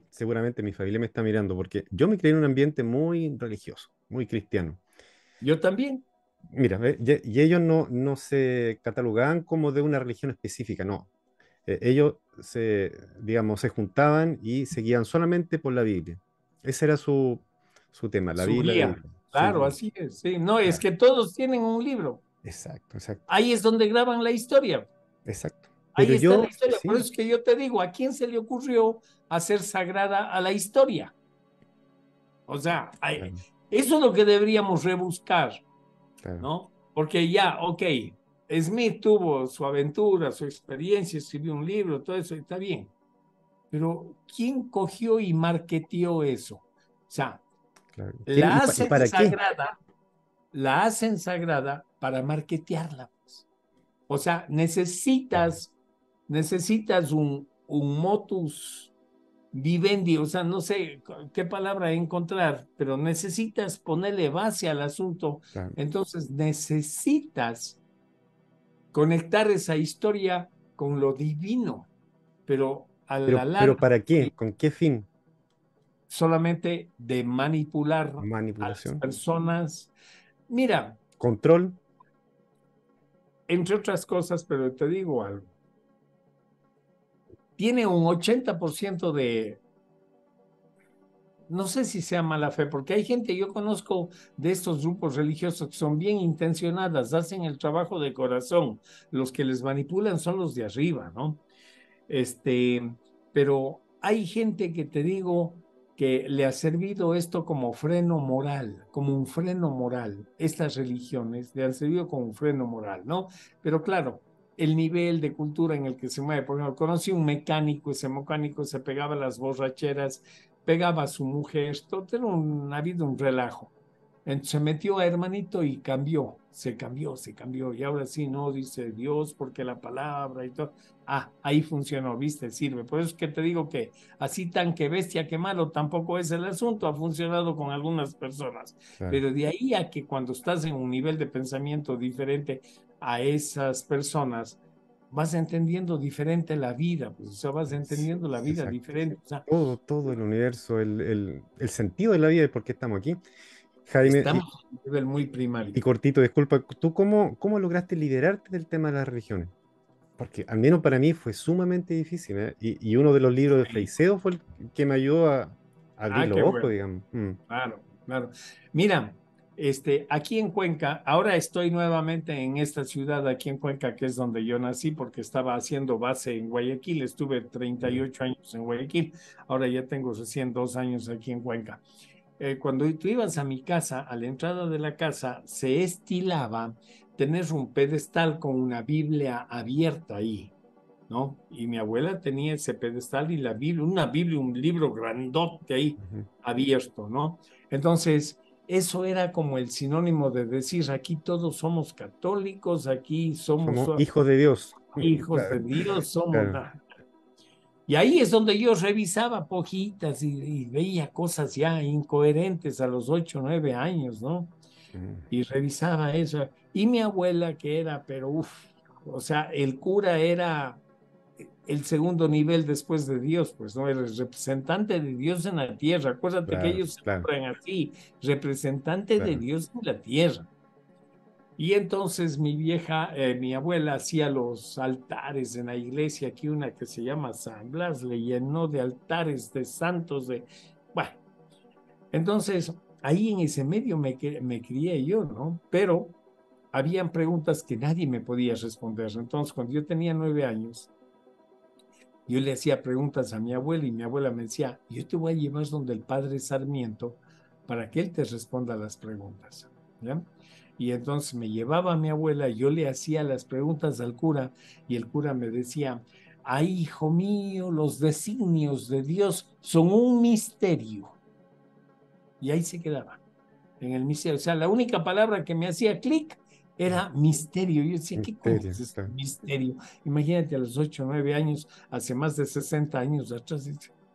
seguramente mi familia me está mirando, porque yo me crié en un ambiente muy religioso, muy cristiano. yo también. Mira, y ellos no se catalogaban como de una religión específica, no. Ellos digamos, se juntaban y seguían solamente por la Biblia. Ese era su tema, la Su Biblia, la guía. Biblia, su Claro, guía. así es. Sí, no, es Claro. que todos tienen un libro. Exacto, exacto, Ahí es donde graban la historia. exacto. Pero Ahí está la yo, historia. Por sí, eso es que yo te digo, ¿a quién se le ocurrió hacer sagrada a la historia? O sea, claro, eso es lo que deberíamos rebuscar, claro. ¿no? Porque ya, ok, Smith tuvo su aventura, su experiencia, escribió un libro, todo eso está bien. Pero ¿quién cogió y marketeó eso? O sea, Claro. ¿Quién, la y hacen para qué? sagrada, la hacen sagrada para marketearla, pues. O sea, Claro. necesitas un motus vivendi, o sea, no sé qué palabra encontrar, pero necesitas ponerle base al asunto. Claro. Entonces necesitas conectar esa historia con lo divino, pero a la Pero larga, ¿para qué? ¿Con qué fin? solamente de manipular a las Manipulación, personas. Mira, control. entre otras cosas, pero te digo algo, tiene un 80% de, no sé si sea mala fe, porque hay gente, yo conozco de estos grupos religiosos que son bien intencionadas, hacen el trabajo de corazón, los que les manipulan son los de arriba, ¿no? Este, pero hay gente que te digo que le ha servido esto como freno moral, como un freno moral. Estas religiones le han servido como un freno moral, ¿no? Pero claro, el nivel de cultura en el que se mueve, por ejemplo, conocí un mecánico, ese mecánico se pegaba a las borracheras, pegaba a su mujer, todo era ha habido un relajo. Entonces se metió a hermanito y se cambió. Y ahora sí, no, dice Dios, porque la palabra y todo. Ah, ahí funcionó, viste, sirve. Por eso es que te digo que así tan que bestia que malo tampoco es el asunto, ha funcionado con algunas personas. Claro. Pero de ahí a que cuando estás en un nivel de pensamiento diferente a esas personas, vas entendiendo diferente la vida, pues, o sea, vas Sí, entendiendo la vida exacto. diferente. O sea, Todo el universo, el sentido de la vida y por qué estamos aquí. Jaime, estamos en un nivel muy primario. y cortito, disculpa, ¿tú cómo lograste liberarte del tema de las religiones? Porque al menos para mí fue sumamente difícil, ¿eh? Y uno de los libros de Freixedo fue el que me ayudó a abrir Ah, los qué ojos, bueno. digamos. Mm, Claro, claro. Mira, aquí en Cuenca, ahora estoy nuevamente en esta ciudad, aquí en Cuenca, que es donde yo nací, porque estaba haciendo base en Guayaquil, estuve treinta y ya, ocho años en Guayaquil, ahora ya tengo recién 2 años aquí en Cuenca. Cuando tú ibas a mi casa, a la entrada de la casa, se estilaba tener un pedestal con una Biblia abierta ahí, ¿no? Y mi abuela tenía ese pedestal y la Biblia, una Biblia, un libro grandote ahí Ujú. abierto, ¿no? Entonces, eso era como el sinónimo de decir, aquí todos somos católicos, aquí somos Somos hijos de Dios. hijos de Claro, Dios, somos... claro. Y ahí es donde yo revisaba pojitas y veía cosas ya incoherentes a los 8 o 9 años, ¿no? Mm. Y revisaba eso. Y mi abuela, que era, pero uff, o sea, el cura era el segundo nivel después de Dios, pues, ¿no? Era el representante de Dios en la tierra. Acuérdate que Claro, ellos se claro, nombran así, representante de claro. Dios en la tierra. Y entonces mi abuela hacía los altares en la iglesia, aquí una que se llama San Blas, le llenó de altares de santos, bueno, entonces ahí en ese medio me crié yo, ¿no? Pero habían preguntas que nadie me podía responder. Entonces, cuando yo tenía 9 años, yo le hacía preguntas a mi abuela y mi abuela me decía, yo te voy a llevar donde el padre Sarmiento para que él te responda las preguntas, ¿ya? Y entonces me llevaba a mi abuela, yo le hacía las preguntas al cura y el cura me decía, ay, hijo mío, los designios de Dios son un misterio. Y ahí se quedaba, en el misterio. O sea, la única palabra que me hacía clic era misterio. Yo decía, ¿qué coño Misterio, es este claro, misterio? Imagínate a los 8 o 9 años, hace más de 60 años atrás,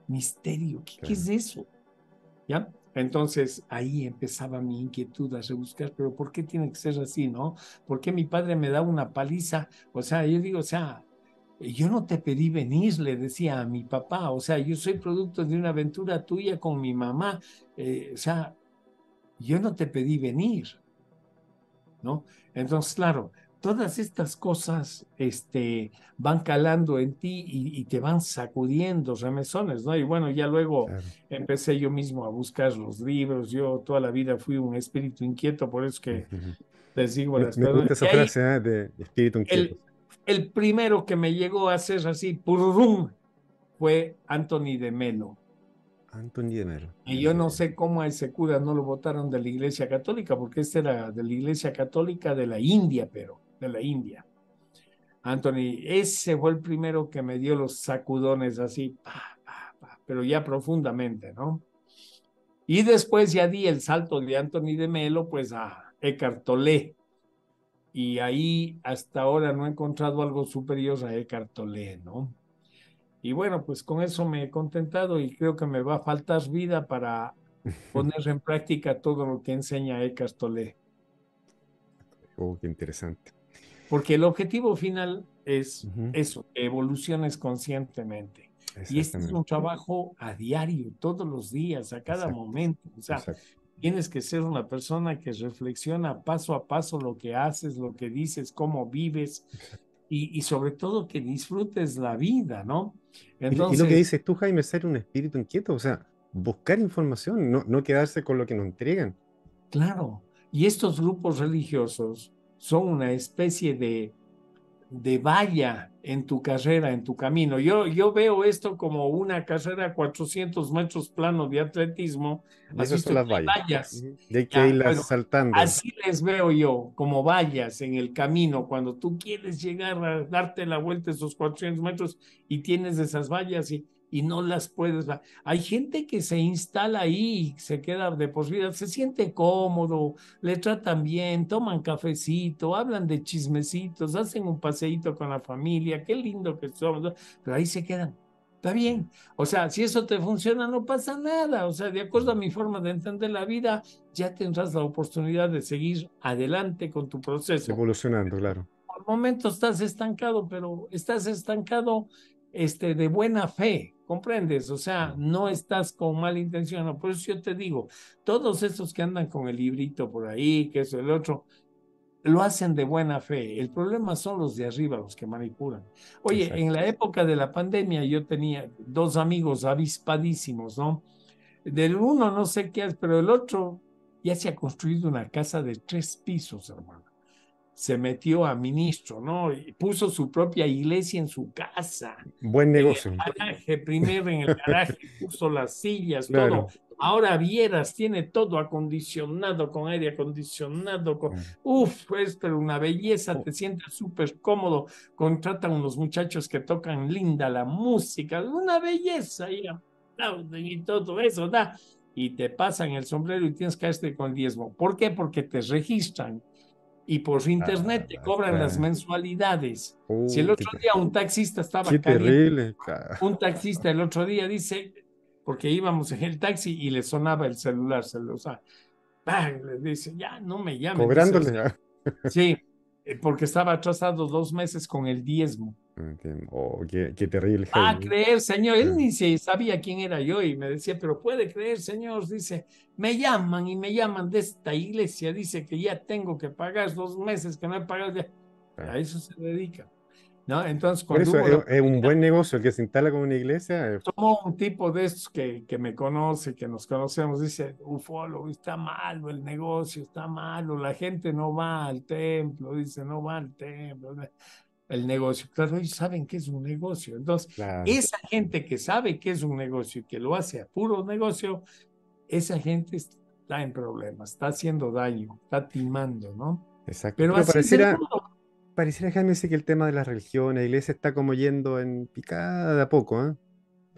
misterio, ¿qué claro. es eso? ¿Ya? Entonces ahí empezaba mi inquietud a rebuscar, pero ¿por qué tiene que ser así, no? ¿Por qué mi padre me daba una paliza? O sea, yo digo, o sea, yo no te pedí venir, le decía a mi papá, o sea, yo soy producto de una aventura tuya con mi mamá, o sea, yo no te pedí venir, ¿no? Entonces, claro, todas estas cosas van calando en ti y te van sacudiendo remesones, ¿no? Y bueno, ya luego Claro. empecé yo mismo a buscar los libros, yo toda la vida fui un espíritu inquieto, por eso que Ujú. les digo a las Me personas, gusta y esa ahí frase, ¿eh? De espíritu inquieto. el, el primero que me llegó a hacer así, pururum, fue Anthony de Melo. Anthony de Melo. Y yo Muy no bien. sé cómo a ese cura no lo votaron de la Iglesia Católica, porque este era de la Iglesia Católica de la India, pero de la India. Anthony, ese fue el primero que me dio los sacudones así, pero ya profundamente, ¿no? Y después ya di el salto de Anthony de Melo, pues a Eckhart Tolle. Y ahí hasta ahora no he encontrado algo superior a Eckhart Tolle, ¿no? Y bueno, pues con eso me he contentado y creo que me va a faltar vida para poner en práctica todo lo que enseña Eckhart Tolle. Oh, qué interesante. Porque el objetivo final es Ujú. eso, que evoluciones conscientemente. Y este es un Exactamente. trabajo a diario, todos los días, a cada Exacto. momento. O sea, Exacto. tienes que ser una persona que reflexiona paso a paso lo que haces, lo que dices, cómo vives Exacto. y sobre todo que disfrutes la vida, ¿no? Y lo que Entonces, dices tú, Jaime, es ser un espíritu inquieto, o sea, buscar información, no quedarse con lo que nos entregan. claro, y estos grupos religiosos son una especie de valla en tu carrera, en tu camino. Yo veo esto como una carrera a 400 metros plano de atletismo. Y Has esas son visto que las hay vallas. vallas. Ujú. Y hay que Ya, irlas bueno, saltando. así les veo yo, como vallas en el camino. Cuando tú quieres llegar a darte la vuelta esos 400 metros y tienes esas vallas y no las puedes. Hay gente que se instala ahí y se queda de por vida, se siente cómodo, le tratan bien, toman cafecito, hablan de chismecitos, hacen un paseíto con la familia, qué lindo que somos, ¿no? Pero ahí se quedan. Está bien. O sea, si eso te funciona, no pasa nada. O sea, de acuerdo a mi forma de entender la vida, ya tendrás la oportunidad de seguir adelante con tu proceso. Evolucionando, claro. Por momento estás estancado, pero estás estancado de buena fe, ¿comprendes? O sea, Mm. no estás con mala intención. ¿No? Por eso yo te digo, todos esos que andan con el librito por ahí, que eso, el otro, lo hacen de buena fe. El problema son los de arriba, los que manipulan. Oye, en Exacto. la época de la pandemia yo tenía dos amigos avispadísimos, ¿no? Del uno no sé qué es, pero el otro ya se ha construido una casa de 3 pisos, hermano. Se metió a ministro, ¿no? Y puso su propia iglesia en su casa, Buen en el negocio. garaje, primero en el garaje puso las sillas, todo. Claro. Ahora vieras, tiene todo acondicionado, con aire acondicionado, uf, es pero una belleza, Oh, te sientes súper cómodo, contratan unos muchachos que tocan linda la música, una belleza, y aplauden y todo eso, da, y te pasan el sombrero y tienes que hacer con el diezmo. ¿Por qué? Porque te registran y por internet te cobran las claro. mensualidades. Si el Oh, otro día un taxista qué estaba caliente, terrible. Claro. un taxista el otro día dice, porque íbamos en el taxi y le sonaba el celular, o sea, le dice, ya no me llamen, dice, o Cobrándole. sea, sí, porque estaba atrasado 2 meses con el diezmo. Entiendo. Oh, qué terrible, Va a Jaime. creer, señor, él Ah, ni se sabía quién era yo y me decía, pero puede creer, señor, dice, me llaman y me llaman de esta iglesia, dice que ya tengo que pagar 2 meses que no he pagado, ah. a eso se dedica, ¿no? Entonces, Por cuando eso hubo la es un buen oportunidad, negocio el que se instala como una iglesia. tomó un tipo de estos que me conoce, que nos conocemos, dice, ufólogo, está malo el negocio, está malo, la gente no va al templo, dice, no va al templo, el negocio. Claro, ellos saben que es un negocio. Entonces, Claro, esa gente que sabe que es un negocio y que lo hace a puro negocio, esa gente está en problemas, está haciendo daño, está timando, ¿no? exacto. Pero Pero así es el pareciera, mundo. pareciera, Jaime, sí que el tema de la religión, la iglesia está como yendo en picada de a poco, ¿eh?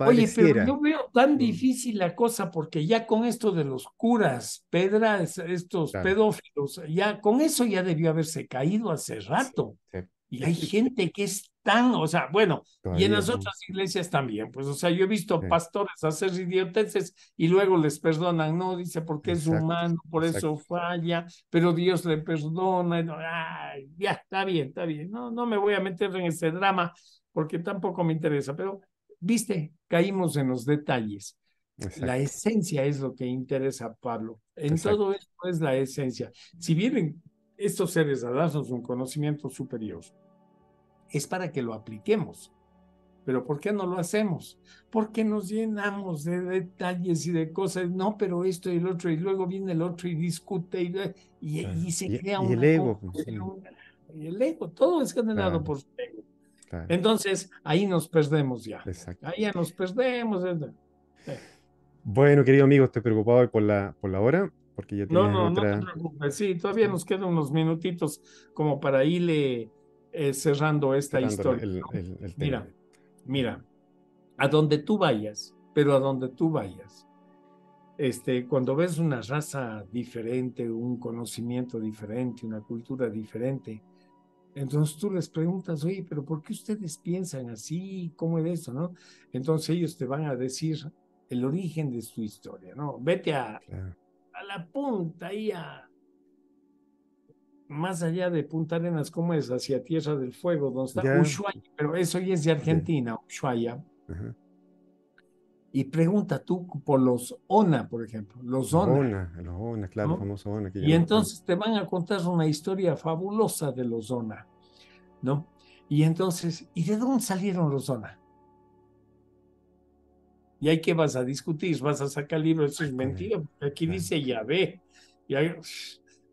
Oye, pero Pareciera. yo veo tan Mm, difícil la cosa porque ya con esto de los curas, pedras, estos claro, pedófilos, ya con eso ya debió haberse caído hace sí, rato. sí. Y Es hay que gente que es tan, o sea, bueno, y en todavía, las otras iglesias también, pues, o sea, yo he visto sí, pastores hacer idioteces y luego les perdonan, no, dice, porque es exacto, humano, por eso exacto. falla, pero Dios le perdona, y no, ay, ya, está bien, no, no me voy a meter en ese drama porque tampoco me interesa, pero, viste, caímos en los detalles. La Exacto, esencia es lo que interesa a Pablo. En todo exacto, esto es la esencia. Si vienen estos seres a darnos un conocimiento superior, es para que lo apliquemos. Pero ¿por qué no lo hacemos? Porque nos llenamos de detalles y de cosas, no, pero esto y el otro, y luego viene el otro y discute claro. y se crea Y el una ego, pues, sí, confusión. Y el ego, todo es generado claro, por su ego. claro, Entonces, ahí nos perdemos ya. exacto. Ahí ya nos perdemos. Bueno, querido amigo, estoy preocupado hoy por la hora, porque ya No, tienes no, no te otra. preocupes. Sí, todavía Sí, nos quedan unos minutitos como para irle cerrando esta cerrando historia, ¿no? el tema. Mira, mira, a donde tú vayas, pero a donde tú vayas, cuando ves una raza diferente, un conocimiento diferente, una cultura diferente, entonces tú les preguntas, oye, pero ¿por qué ustedes piensan así? ¿Cómo es eso, no? Entonces ellos te van a decir el origen de su historia, ¿no? Vete Claro. a la punta, ahí más allá de Punta Arenas, ¿cómo es? Hacia Tierra del Fuego, donde está Ya, Ushuaia, pero eso ya es de ya. Argentina, Ushuaia. Ajá. Y pregunta tú por los ONA, por ejemplo, Los ONA, claro, los ¿no? famosos ONA que ya Y no están. entonces te van a contar una historia fabulosa de los ONA, ¿no? Y entonces, ¿y de dónde salieron los ONA? Y ahí que vas a discutir, vas a sacar libros, eso es Con mentira, porque aquí claro, dice Yahvé. O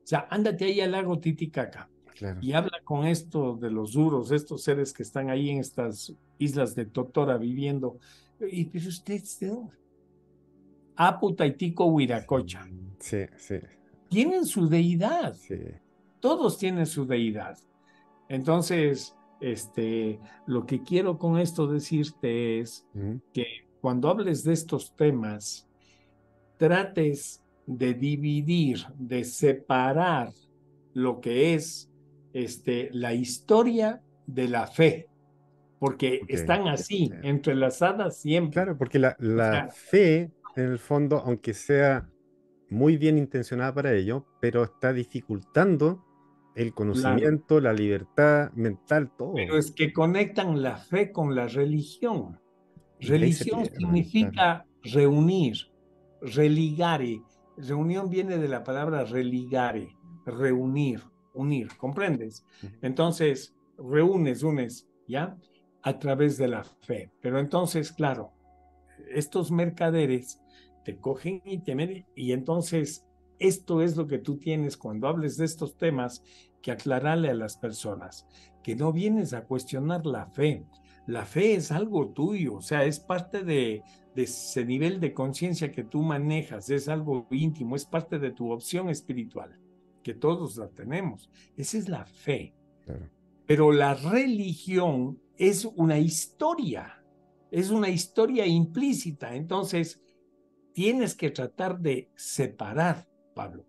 sea, ándate ahí al lago Titicaca claro. y habla con esto de los duros, estos seres que están ahí en estas islas de Totora viviendo. Y pero ustedes, ¿no? Apu, Taitico, Huiracocha, Sí, sí, tienen su deidad, sí. todos tienen su deidad. Entonces, lo que quiero con esto decirte es Ujú. que cuando hables de estos temas, trates de dividir, de separar lo que es la historia de la fe, porque Ok. están Sí. así, entrelazadas siempre. Claro, porque O la sea, fe, en el fondo, aunque sea muy bien intencionada para ello, pero está dificultando el claro, conocimiento, la libertad mental, pero todo. es que conectan la fe con la religión. Y ahí se Religión pierden, claro. significa reunir, religare. Reunión viene de la palabra religare, reunir, unir, ¿comprendes? Ujú. Entonces, unes, ¿ya? A través de la fe. Pero entonces, claro, estos mercaderes te cogen y te meten, y entonces esto es lo que tú tienes cuando hables de estos temas que aclararle a las personas, que no vienes a cuestionar la fe, La fe es algo tuyo, o sea, es parte de ese nivel de conciencia que tú manejas, es algo íntimo, es parte de tu opción espiritual, que todos la tenemos. Esa es la fe. Claro. Pero la religión es una historia implícita. Entonces, tienes que tratar de separar, Pablo,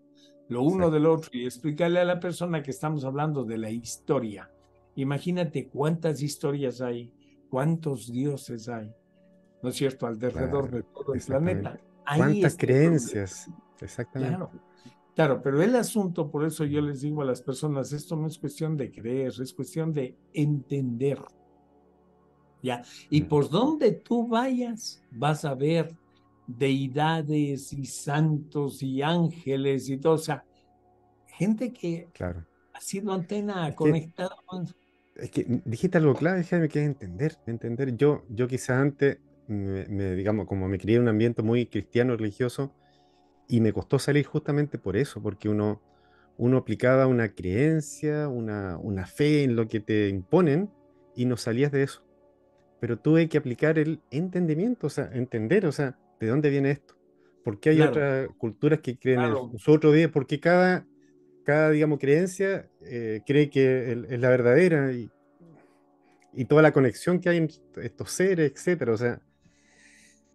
lo uno Exacto. del otro y explicarle a la persona que estamos hablando de la historia. Imagínate cuántas historias hay, cuántos dioses hay, ¿no es cierto?, alrededor Claro, de todo el planeta. exactamente. Ahí ¿Cuántas está el problema. creencias? Exactamente. Claro, claro, pero el asunto, por eso yo les digo a las personas, esto no es cuestión de creer, es cuestión de entender, ¿ya? Y Mm, por donde tú vayas, vas a ver deidades y santos y ángeles y todo, o sea, gente que claro. ha sido antena Es que, conectada con... es que dijiste algo clave, Jaime, que es entender, entender. Yo quizás antes, digamos, como me crié en un ambiente muy cristiano, religioso, y me costó salir justamente por eso, porque uno aplicaba una creencia, una fe en lo que te imponen y no salías de eso. Pero tuve que aplicar el entendimiento, o sea, entender, o sea, ¿de dónde viene esto? ¿Por qué hay Claro, otras culturas que creen en claro. su otro día? Porque cada digamos, creencia cree que es la verdadera y toda la conexión que hay entre estos seres, etcétera. O sea,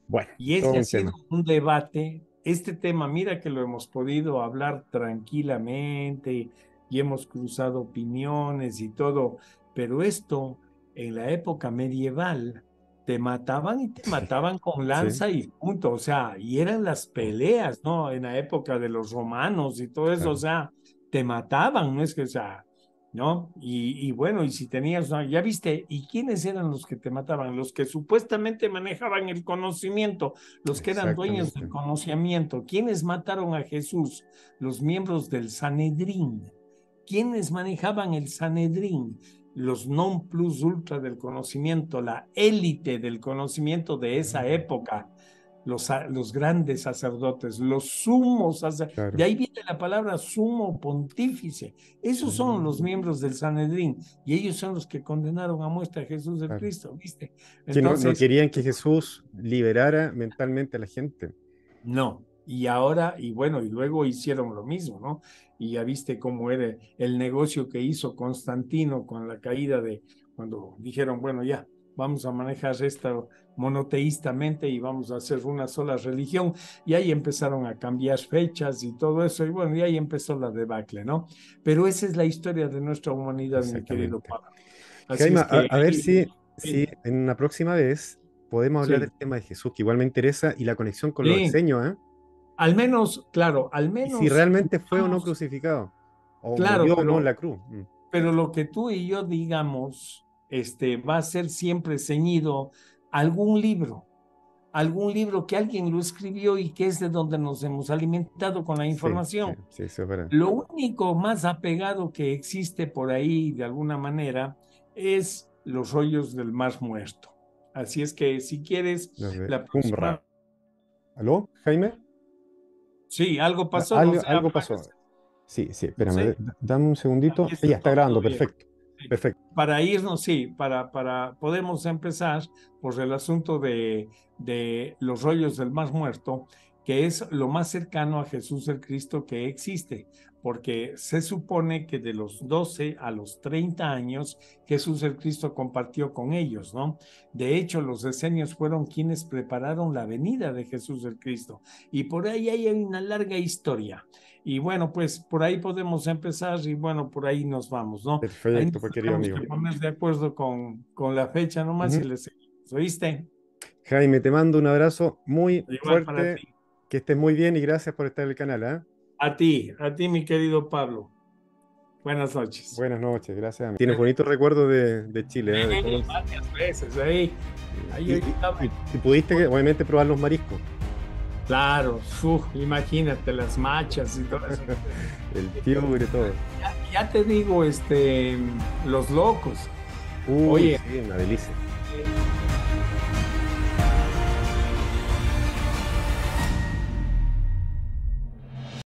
bueno, Y todo ese ha un sido tema. un debate. Este tema, mira que lo hemos podido hablar tranquilamente y hemos cruzado opiniones y todo, pero esto en la época medieval te mataban y te mataban con Sí, lanza y punto, o sea, y eran las oh, peleas, ¿no? En la época de los romanos y todo eso, o claro, sea, te mataban, no es que, o sea, ¿no? Y bueno, y si tenías, ya viste, ¿y quiénes eran los que te mataban? Los que supuestamente manejaban el conocimiento, los que eran dueños del exactamente. conocimiento. ¿Quiénes mataron a Jesús? Los miembros del Sanedrín. ¿Quiénes manejaban el Sanedrín? Los non plus ultra del conocimiento, la élite del conocimiento de esa Mm, época, los grandes sacerdotes, los sumos sacerdotes, de claro. ahí viene la palabra sumo pontífice. Esos son los Mm, miembros del Sanedrín y ellos son los que condenaron a muerte a Jesús del claro. Cristo, ¿viste? Que no Entonces, querían que Jesús liberara mentalmente a la gente. no. Y ahora, y bueno, y luego hicieron lo mismo, ¿no? Y ya viste cómo era el negocio que hizo Constantino con la caída de, cuando dijeron, bueno, ya, vamos a manejar esto monoteístamente y vamos a hacer una sola religión. Y ahí empezaron a cambiar fechas y todo eso, y bueno, y ahí empezó la debacle, ¿no? Pero esa es la historia de nuestra humanidad, mi querido Exactamente. Pablo. Así Jaime, es que a ver ahí, si sí, en una próxima vez podemos hablar sí, del tema de Jesús, que igual me interesa, y la conexión con los sí. exenios, ¿eh? Al menos, claro, al Y si menos realmente fue o no digamos, crucificado, o claro, murió o no en la cruz. Mm, pero lo que tú y yo digamos, va a ser siempre ceñido a algún libro que alguien lo escribió y que es de donde nos hemos alimentado con la sí, sí, información. sí, eso es verdad. Lo único más apegado que existe por ahí, de alguna manera, es los rollos del Mar Muerto. Así es que si quieres, Los de la próxima, Qumran. ¿Aló, Jaime? sí, algo pasó, no sé, Algo pasó. Sí, sí, no espérame, sé, dame un aquí segundito. está Ya está todo grabando, bien. perfecto, Sí. perfecto. Para irnos, sí, podemos empezar por el asunto de los rollos del Mar Muerto, que es lo más cercano a Jesús el Cristo que existe, porque se supone que de los 12 a los 30 años Jesús el Cristo compartió con ellos, ¿no? De hecho, los esenios fueron quienes prepararon la venida de Jesús el Cristo, y por ahí hay una larga historia. Y bueno, pues por ahí podemos empezar y bueno, por ahí nos vamos, ¿no? Ahí Perfecto, nos pues querido tenemos que amigo. poner de acuerdo con la fecha nomás y Ujú. le seguimos, ¿oíste? Jaime, te mando un abrazo muy Igual para fuerte, ti. que estés muy bien y gracias por estar en el canal, ¿ah? A ti, mi querido Pablo. Buenas noches. Buenas noches, gracias. Tienes bonitos recuerdos de Chile, ¿ah? De cómo Varias veces ahí. Ahí estaba. y pudiste, obviamente, probar los mariscos. Claro, imagínate las machas y todo eso. El tibre, todo. Ya te digo, los locos. Uy, Oye, sí, una delicia.